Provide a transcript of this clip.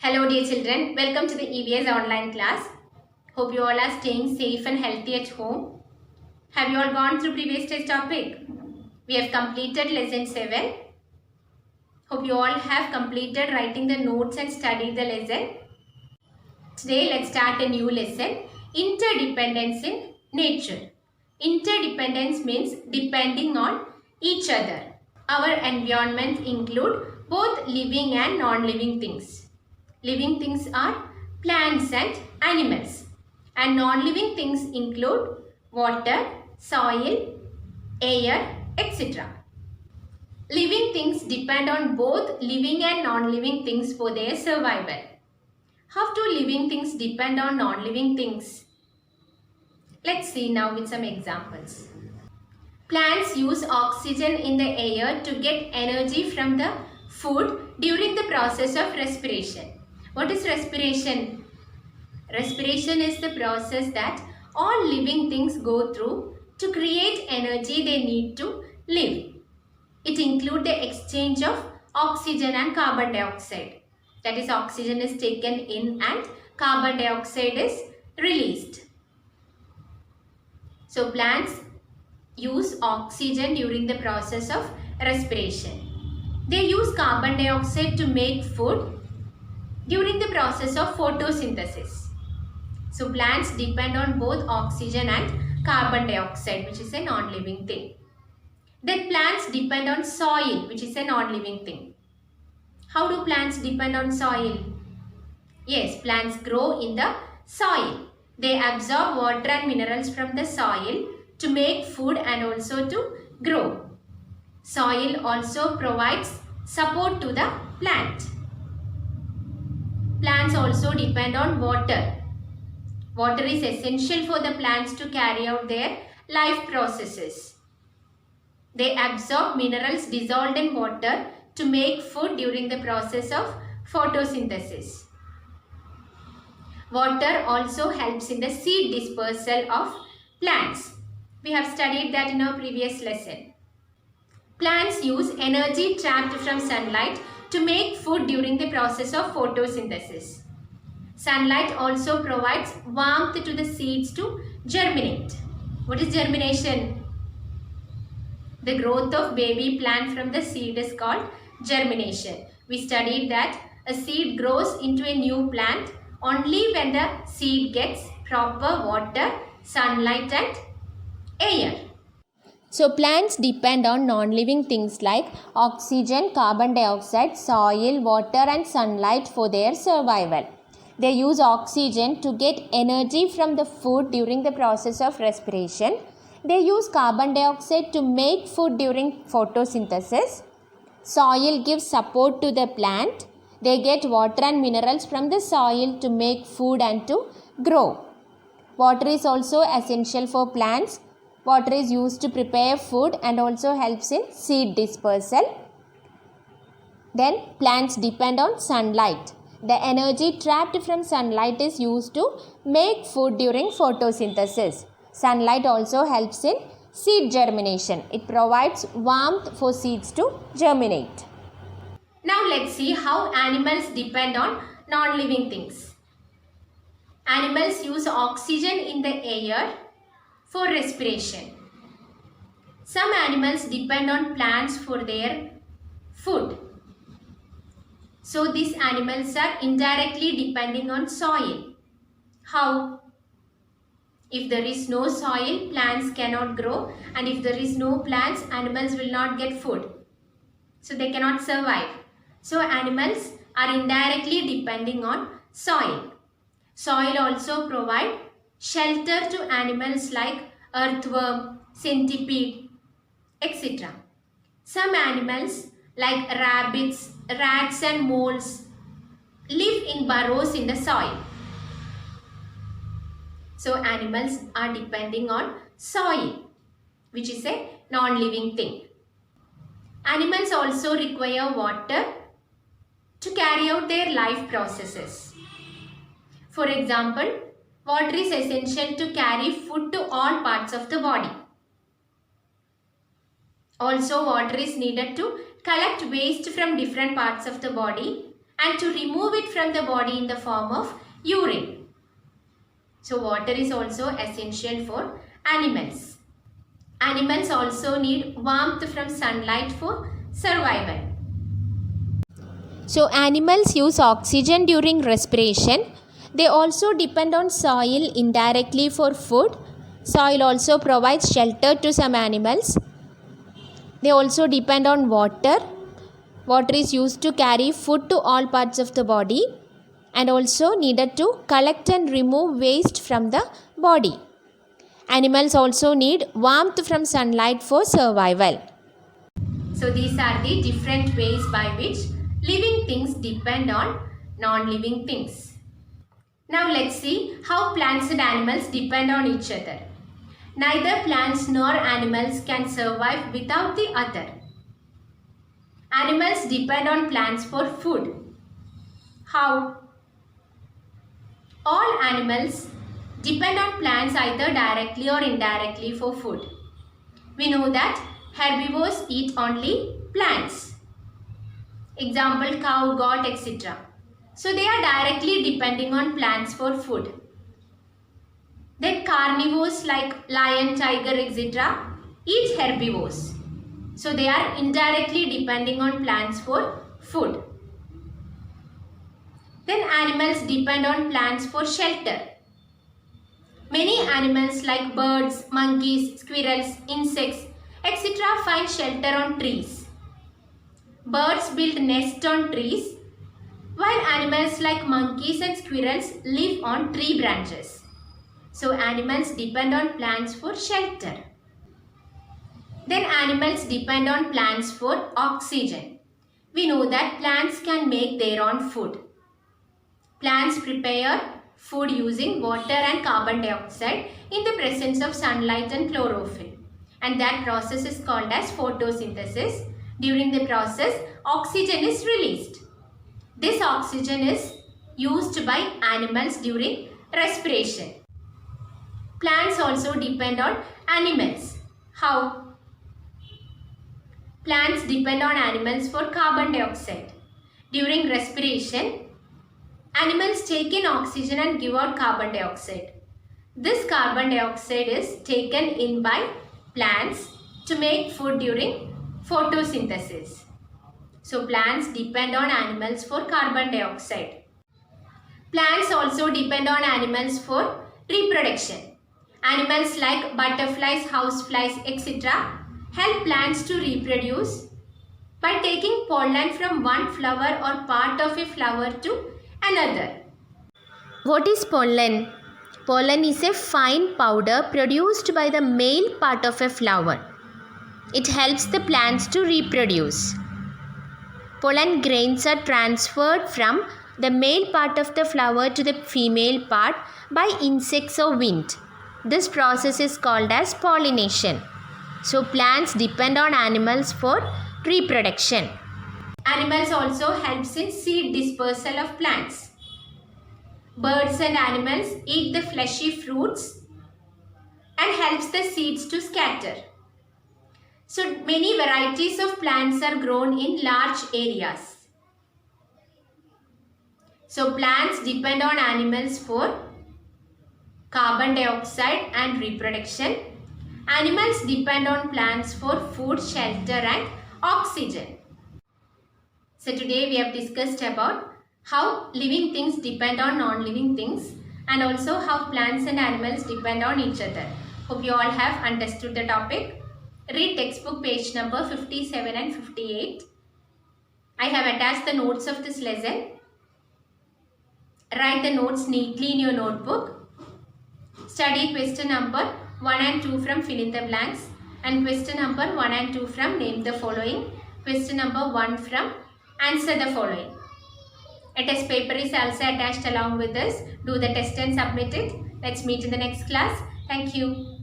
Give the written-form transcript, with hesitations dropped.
Hello dear children, welcome to the EVS online class. Hope you all are staying safe and healthy at home. Have you all gone through previous test topic? We have completed lesson 7. Hope you all have completed writing the notes and studied the lesson. Today let's start a new lesson, interdependence in nature. Interdependence means depending on each other. Our environment include both living and non-living things. Living things are plants and animals, and non-living things include water, soil, air, etc. Living things depend on both living and non-living things for their survival. How do living things depend on non-living things? Let's see now with some examples. Plants use oxygen in the air to get energy from the food during the process of respiration. What is respiration? Respiration is the process that all living things go through to create energy they need to live. It includes the exchange of oxygen and carbon dioxide. That is, oxygen is taken in and carbon dioxide is released. So plants use oxygen during the process of respiration. They use carbon dioxide to make food during the process of photosynthesis. So plants depend on both oxygen and carbon dioxide, which is a non-living thing. Then plants depend on soil, which is a non-living thing. How do plants depend on soil? Yes, plants grow in the soil. They absorb water and minerals from the soil to make food and also to grow. Soil also provides support to the plant. Plants also depend on water. Water is essential for the plants to carry out their life processes. They absorb minerals dissolved in water to make food during the process of photosynthesis. Water also helps in the seed dispersal of plants. We have studied that in our previous lesson. Plants use energy trapped from sunlight to make food during the process of photosynthesis. Sunlight also provides warmth to the seeds to germinate. What is germination? The growth of baby plant from the seed is called germination. We studied that a seed grows into a new plant only when the seed gets proper water, sunlight and air. So plants depend on non-living things like oxygen, carbon dioxide, soil, water and sunlight for their survival. They use oxygen to get energy from the food during the process of respiration. They use carbon dioxide to make food during photosynthesis. Soil gives support to the plant. They get water and minerals from the soil to make food and to grow. Water is also essential for plants. Water is used to prepare food and also helps in seed dispersal. Then plants depend on sunlight. The energy trapped from sunlight is used to make food during photosynthesis. Sunlight also helps in seed germination. It provides warmth for seeds to germinate. Now let's see how animals depend on non-living things. Animals use oxygen in the air for respiration. Some animals depend on plants for their food. So these animals are indirectly depending on soil. How? If there is no soil, plants cannot grow, and if there is no plants, animals will not get food. So they cannot survive. So animals are indirectly depending on soil. Soil also provides shelter to animals like earthworm, centipede, etc. Some animals like rabbits, rats and moles live in burrows in the soil. So animals are depending on soil, which is a non-living thing. Animals also require water to carry out their life processes. For example, water is essential to carry food to all parts of the body. Also, water is needed to collect waste from different parts of the body and to remove it from the body in the form of urine. So water is also essential for animals. Animals also need warmth from sunlight for survival. So animals use oxygen during respiration. They also depend on soil indirectly for food. Soil also provides shelter to some animals. They also depend on water. Water is used to carry food to all parts of the body and also needed to collect and remove waste from the body. Animals also need warmth from sunlight for survival. So these are the different ways by which living things depend on non-living things. Now let's see how plants and animals depend on each other. Neither plants nor animals can survive without the other. Animals depend on plants for food. How? All animals depend on plants either directly or indirectly for food. We know that herbivores eat only plants. Example, cow, goat, etc. So they are directly depending on plants for food. Then carnivores like lion, tiger, etc. eat herbivores. So they are indirectly depending on plants for food. Then animals depend on plants for shelter. Many animals like birds, monkeys, squirrels, insects, etc. find shelter on trees. Birds build nests on trees, while animals like monkeys and squirrels live on tree branches. So animals depend on plants for shelter. Then animals depend on plants for oxygen. We know that plants can make their own food. Plants prepare food using water and carbon dioxide in the presence of sunlight and chlorophyll. And that process is called as photosynthesis. During the process, oxygen is released. This oxygen is used by animals during respiration. Plants also depend on animals. How? Plants depend on animals for carbon dioxide. During respiration, animals take in oxygen and give out carbon dioxide. This carbon dioxide is taken in by plants to make food during photosynthesis. So plants depend on animals for carbon dioxide. Plants also depend on animals for reproduction. Animals like butterflies, houseflies, etc. help plants to reproduce by taking pollen from one flower or part of a flower to another. What is pollen? Pollen is a fine powder produced by the male part of a flower. It helps the plants to reproduce. Pollen grains are transferred from the male part of the flower to the female part by insects or wind. This process is called as pollination. So plants depend on animals for reproduction. Animals also help in seed dispersal of plants. Birds and animals eat the fleshy fruits and helps the seeds to scatter. So many varieties of plants are grown in large areas. So plants depend on animals for carbon dioxide and reproduction. Animals depend on plants for food, shelter and oxygen. So today we have discussed about how living things depend on non-living things and also how plants and animals depend on each other. Hope you all have understood the topic. Read textbook page number 57 and 58. I have attached the notes of this lesson. Write the notes neatly in your notebook. Study question number 1 and 2 from fill in the blanks and question number 1 and 2 from name the following. Question number 1 from answer the following. A test paper is also attached along with this. Do the test and submit it. Let's meet in the next class. Thank you.